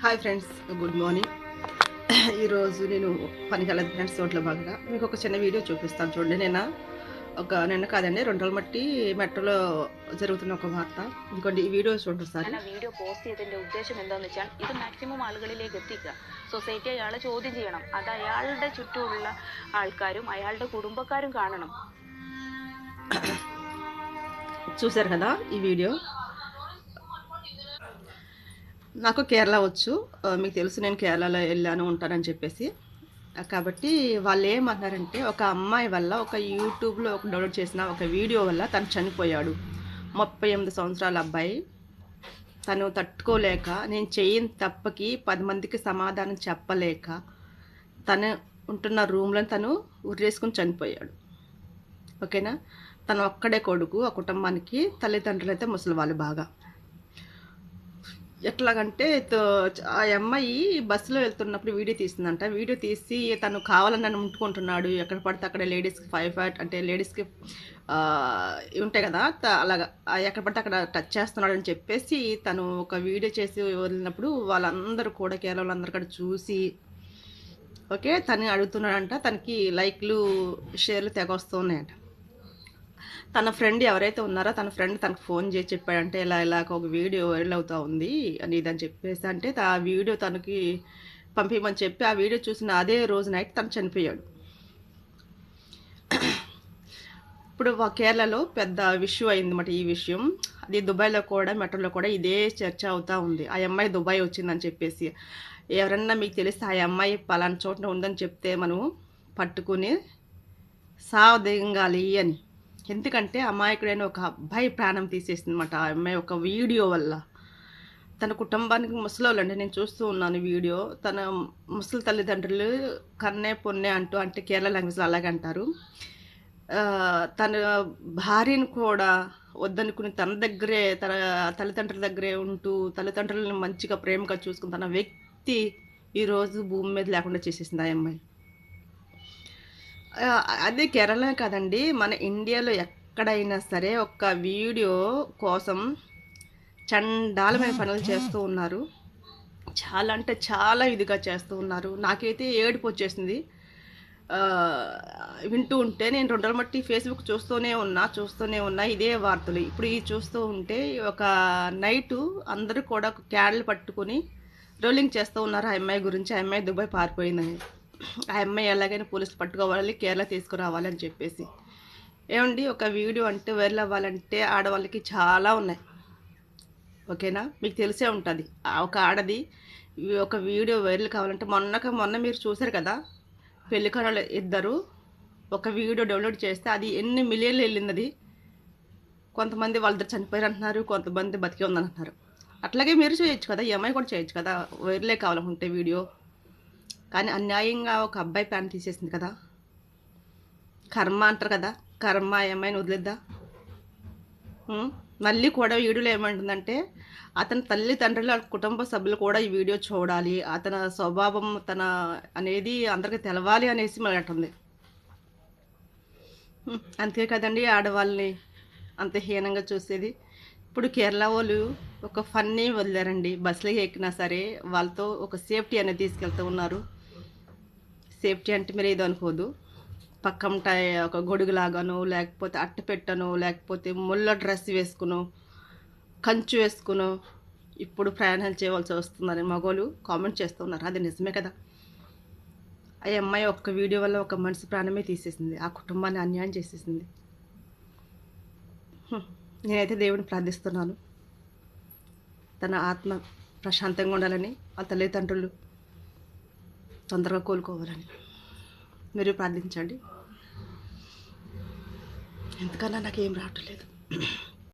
Hi friends, good morning. ఈరోజు నేను పనికి వెళ్ళదు ఫ్రెండ్స్. తోటలో భాగంగా మీకు ఒక చిన్న వీడియో చూపిస్తాను చూడండి. నిన్న కాదండి 2 రోజుల మట్టి మెట్రోలో జరుగుతున్న ఒక വാർത്ത. ఇంకోటి ఈ വീഡിയോ చూడండి സാർ. വീഡിയോ പോസ്റ്റ് ചെയ്തതിന്റെ ഉദ്ദേശം എന്താണെന്ന് വെച്ചാൽ ഇത് മാക്സിമം ആളുകളിലേക്ക് എത്തിക്കുക. സൊസൈറ്റി അയാളെ ചോദ്യം ചെയ്യണം. അത് അയാളുടെ ചുറ്റുമുള്ള ആൾക്കാരും അയാളുടെ കുടുംബക്കാരും കാണണം. చూశారు కదా ఈ వీడియో. నాకు కేరళ వచ్చు, మీకు తెలుసు నేను కేరళలో వెళ్ళాను ఉంటానని చెప్పేసి. కాబట్టి వాళ్ళు ఏమన్నారంటే, ఒక అమ్మాయి వల్ల ఒక యూట్యూబ్లో డౌన్లోడ్ చేసిన ఒక వీడియో వల్ల తను చనిపోయాడు. 38 సంవత్సరాల అబ్బాయి. తను తట్టుకోలేక, నేను చేయని తప్పకి 10 మందికి సమాధానం చెప్పలేక తను ఉంటున్న రూమ్లో తను ఉరేసుకుని చనిపోయాడు. ఓకేనా. తను ఒక్కడే కొడుకు. ఆ కుటుంబానికి తల్లిదండ్రులు అయితే ముసలి వాళ్ళు బాగా. ఎట్లాగంటే ఆ అమ్మాయి బస్సులో వెళ్తున్నప్పుడు వీడియో తీసిందంట. వీడియో తీసి తను కావాలని నన్ను ముట్టుకుంటున్నాడు, ఎక్కడ పడితే అక్కడ లేడీస్కి 5 అంటే లేడీస్కి ఉంటాయి కదా, అలాగా ఎక్కడ పడితే అక్కడ టచ్ చేస్తున్నాడు అని చెప్పేసి తను ఒక వీడియో చేసి వదిలినప్పుడు వాళ్ళందరూ కూడా కేరళలో అందరు కూడా చూసి ఓకే తను అడుగుతున్నాడంట. తనకి లైక్లు షేర్లు తెగ వస్తూ ఉన్నాయంట. తన ఫ్రెండ్ ఎవరైతే ఉన్నారో తన ఫ్రెండ్ తనకు ఫోన్ చేసి చెప్పాడంటే, ఇలా ఒక వీడియో వైరల్ అవుతూ ఉంది అని ఇదని చెప్పేసి అంటే ఆ వీడియో తనకి పంపించమని చెప్పి ఆ వీడియో చూసిన అదే రోజు నైట్ తను చనిపోయాడు. ఇప్పుడు కేరళలో పెద్ద ఇష్యూ అయిందన్నమాట ఈ విషయం. అది దుబాయ్లో కూడా మెట్రోలో కూడా ఇదే చర్చ అవుతూ ఉంది. ఆ అమ్మాయి దుబాయ్ వచ్చిందని చెప్పేసి ఎవరన్నా మీకు తెలిస్తే ఆ అమ్మాయి పలానా చోట ఉందని చెప్తే మనం పట్టుకుని సావదింగాలి అని. ఎందుకంటే అమాయకుడైన ఒక అబ్బాయి ప్రాణం తీసేసింది అనమాట ఆ అమ్మాయి ఒక వీడియో వల్ల. తన కుటుంబానికి ముసలోళ్ళు అంటే నేను చూస్తూ ఉన్నాను వీడియో. తన ముసలి తల్లిదండ్రులు కన్నే పొన్నే అంటూ, అంటే కేరళ లాంగ్వేజ్లో అలాగే అంటారు. తన భార్యను కూడా వద్దనుకుని తన దగ్గరే, తన తల్లిదండ్రుల దగ్గరే ఉంటూ తల్లిదండ్రులను మంచిగా ప్రేమగా చూసుకుని తన వ్యక్తి ఈరోజు భూమి మీద లేకుండా చేసేసింది ఆ అమ్మాయి. అదే కేరళనే కాదండి, మన ఇండియాలో ఎక్కడైనా సరే ఒక్క వీడియో కోసం చండాలమైన పనులు చేస్తూ ఉన్నారు. చాలా అంటే చాలా ఇదిగా చేస్తూ ఉన్నారు. నాకైతే ఏడుపు వచ్చేసింది వింటూ ఉంటే. నేను 2 రోజుల మట్టి ఫేస్బుక్ చూస్తూనే ఉన్నా ఇదే వార్తలు. ఇప్పుడు ఈ చూస్తూ ఉంటే ఒక నైటు అందరూ కూడా ఒక క్యాండిల్ పట్టుకొని రోలింగ్ చేస్తూ ఉన్నారు ఆ అమ్మాయి గురించి. ఆ అమ్మాయి దుబాయ్ పారిపోయిందని. ఆ అమ్మాయి ఎలాగైనా పోలీసులు పట్టుకోవాలి, కేరళ తీసుకురావాలి అని చెప్పేసి. ఏమండి, ఒక వీడియో అంటే వైరల్ అవ్వాలంటే ఆడవాళ్ళకి చాలా ఉన్నాయి. ఓకేనా, మీకు తెలిసే ఉంటుంది. ఒక ఆడది ఒక వీడియో వైరల్ కావాలంటే మొన్న మీరు చూసారు కదా, పెళ్ళికొనలు ఇద్దరు ఒక వీడియో డౌన్లోడ్ చేస్తే అది ఎన్ని మిలియన్లు వెళ్ళింది. కొంతమంది వాళ్ళిద్దరు చనిపోయారు అంటున్నారు, కొంతమంది బతికే ఉందంటున్నారు. అట్లాగే మీరు చేయొచ్చు కదా, ఈ అమ్మాయి కూడా చేయొచ్చు కదా వైరలే కావాలనుకుంటే వీడియో. కానీ అన్యాయంగా ఒక అబ్బాయి ప్రాణం తీసేసింది కదా. కర్మ అంటారు కదా, కర్మ ఏమైనా వదిలేద్దా? మళ్ళీ కూడా వీడియోలో ఏమంటుందంటే, అతని తల్లిదండ్రులు కుటుంబ సభ్యులు కూడా ఈ వీడియో చూడాలి, అతని స్వభావం తన అనేది అందరికీ తెలవాలి అనేసి మళ్ళీ అంటుంది. అంతే కదండి ఆడవాళ్ళని అంత హీనంగా చూసేది. ఇప్పుడు కేరళ వాళ్ళు ఒక ఫన్నీ వదిలేరండి. బస్సులో ఎక్కినా సరే వాళ్ళతో ఒక సేఫ్టీ అనేది తీసుకెళ్తూ ఉన్నారు. సేఫ్టీ అంటే మీరు ఏదో అనుకోదు, పక్కంట ఒక గొడుగులాగాను, లేకపోతే అట్ట పెట్టను, లేకపోతే ముళ్ళ డ్రెస్ వేసుకును, కంచు వేసుకును ఇప్పుడు ప్రయాణాలు చేయవలసి వస్తుందని మగోళ్ళు కామెంట్ చేస్తున్నారు. అది నిజమే కదా. ఆ అమ్మాయి ఒక్క వీడియో వల్ల ఒక మనిషి ప్రాణమే తీసేసింది, ఆ కుటుంబాన్ని అన్యాయం చేసేసింది. నేనైతే దేవుడిని ప్రార్థిస్తున్నాను, తన ఆత్మ ప్రశాంతంగా ఉండాలని, ఆ తల్లిదండ్రులు తొందరగా కోలుకోవాలని మీరు ప్రార్థించండి. ఎందుకన్నా నాకేం రావట్లేదు.